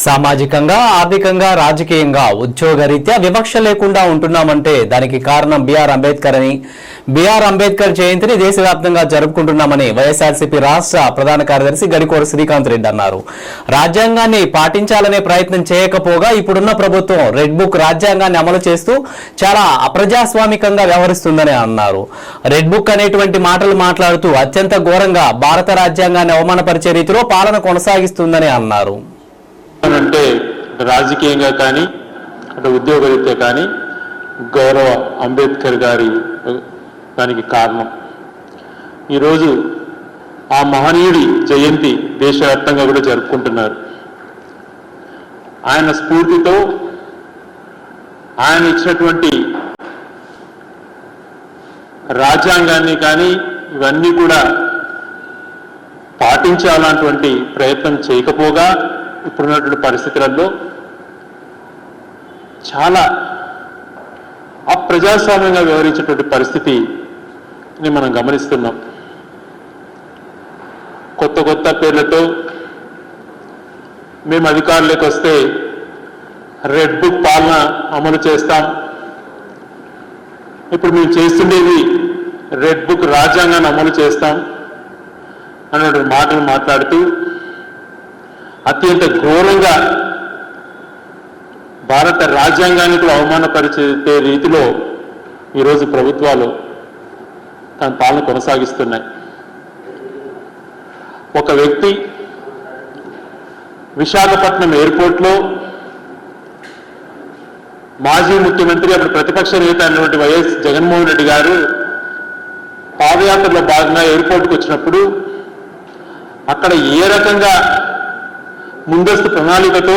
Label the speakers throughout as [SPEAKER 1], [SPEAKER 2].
[SPEAKER 1] సామాజికంగా, ఆర్థికంగా, రాజకీయంగా, ఉద్యోగరీత్యా వివక్ష లేకుండా ఉంటున్నామంటే దానికి కారణం బిఆర్ అంబేద్కర్ అని, బిఆర్ అంబేద్కర్ జయంతిని దేశవ్యాప్తంగా జరుపుకుంటున్నామని వైఎస్ఆర్సీపీ రాష్ట్ర ప్రధాన కార్యదర్శి గడికోట శ్రీకాంత్ రెడ్డి అన్నారు. రాజ్యాంగాన్ని పాటించాలనే ప్రయత్నం చేయకపోగా ఇప్పుడున్న ప్రభుత్వం రెడ్ బుక్ రాజ్యాంగాన్ని అమలు చేస్తూ చాలా అప్రజాస్వామికంగా వ్యవహరిస్తుందని అన్నారు. రెడ్ బుక్ అనేటువంటి మాటలు మాట్లాడుతూ అత్యంత ఘోరంగా భారత రాజ్యాంగాన్ని అవమానపరిచే రీతిలో పాలన కొనసాగిస్తుందని అన్నారు.
[SPEAKER 2] అంటే రాజకీయంగా కానీ అంటే ఉద్యోగరీత్యా కానీ గౌరవ అంబేద్కర్ గారి దానికి కారణం. ఈరోజు ఆ మహనీయుడి జయంతి దేశవ్యాప్తంగా కూడా జరుపుకుంటున్నారు. ఆయన స్ఫూర్తితో ఆయన ఇచ్చినటువంటి రాజ్యాంగాన్ని కానీ ఇవన్నీ కూడా పాటించాలన్నటువంటి ప్రయత్నం చేయకపోగా ఇప్పుడున్నటువంటి పరిస్థితులలో చాలా అప్రజాస్వామ్యంగా వ్యవహరించేటువంటి పరిస్థితిని మనం గమనిస్తున్నాం. కొత్త కొత్త పేర్లతో మేము అధికారులకు వస్తే రెడ్ బుక్ పాలన అమలు చేస్తాం, ఇప్పుడు మేము చేస్తుండేది రెడ్ బుక్ రాజ్యాంగాన్ని అమలు చేస్తాం అన్నటువంటి మాటలు మాట్లాడుతూ అత్యంత ఘోరంగా భారత రాజ్యాంగాన్ని కూడా అవమానపరిచే రీతిలో ఈరోజు ప్రభుత్వాలు తన పాలన కొనసాగిస్తున్నాయి. ఒక వ్యక్తి విశాఖపట్నం ఎయిర్పోర్ట్లో మాజీ ముఖ్యమంత్రి అప్పుడు ప్రతిపక్ష నేత అయినటువంటి వైఎస్ జగన్మోహన్ రెడ్డి గారు పాదయాత్రలో భాగంగా ఎయిర్పోర్ట్కి వచ్చినప్పుడు అక్కడ ఏ రకంగా ముందస్తు ప్రణాళికతో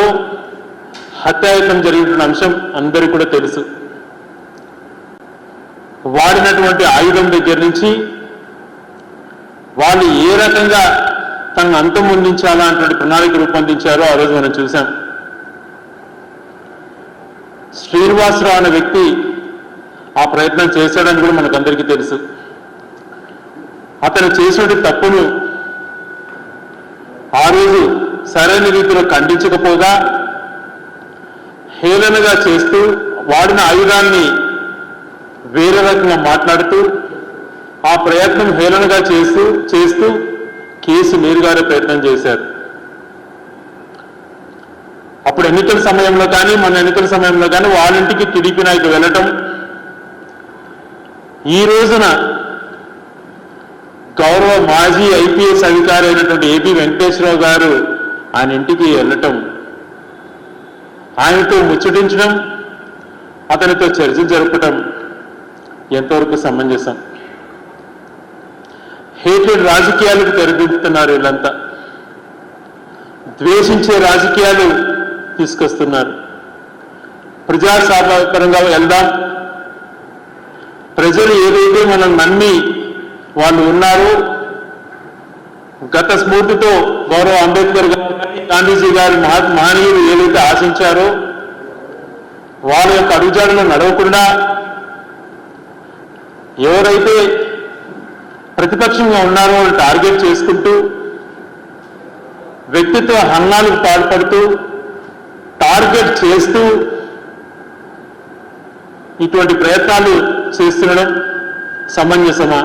[SPEAKER 2] హత్యాయత్నం జరిగిన అంశం అందరికీ కూడా తెలుసు. వాడినటువంటి ఆయుధం దగ్గర నుంచి వాళ్ళు ఏ రకంగా తనను అంతమొందించాలా అన్నటువంటి ప్రణాళిక రూపొందించారో ఆ రోజు మనం చూసాం. శ్రీనివాసరావు అనే వ్యక్తి ఆ ప్రయత్నం చేశాడని కూడా మనకందరికీ తెలుసు. అతను చేసినటువంటి తప్పును ఆ రోజు సరైన రీతిలో ఖండించకపోగా హేళనగా చేస్తూ వాడిన ఆయుధాన్ని వేరే రకంగా మాట్లాడుతూ ఆ ప్రయత్నం హేళనగా చేస్తూ కేసు నీరుగారే ప్రయత్నం చేశారు. అప్పుడు ఎన్నికల సమయంలో కానీ మన ఎన్నికల సమయంలో కానీ వాళ్ళ ఇంటికి టీడీపీ నాయకులు వెళ్ళటం, ఈ రోజున గౌరవ మాజీ ఐపీఎస్ అధికారి అయినటువంటి ఏపీ వెంకటేశ్వరరావు గారు ఆయన ఇంటికి వెళ్ళటం, ఆయనతో ముచ్చటించడం, అతనితో చర్చలు జరపటం ఎంతవరకు సమంజసం? హేటెడ్ రాజకీయాలకు తెరదిద్దుతున్నారు. వీళ్ళంతా ద్వేషించే రాజకీయాలు తీసుకొస్తున్నారు. ప్రజాస్వామ్యపరంగా వెళ్దాం, ప్రజలు ఏదైతే మనం నమ్మి వాళ్ళు ఉన్నారో, గత స్ఫూర్తితో గౌరవ అంబేద్కర్ గారు గాంధీజీ గారి మహనీయులు ఏదైతే ఆశించారో వాళ్ళ యొక్క అడుగుజాడలో నడవకుండా ఎవరైతే ప్రతిపక్షంగా ఉన్నారో వాళ్ళు టార్గెట్ చేసుకుంటూ వ్యక్తిత్వ హననాలకు పాల్పడుతూ టార్గెట్ చేస్తూ ఇటువంటి ప్రయత్నాలు చేస్తుండడం సమంజసమా?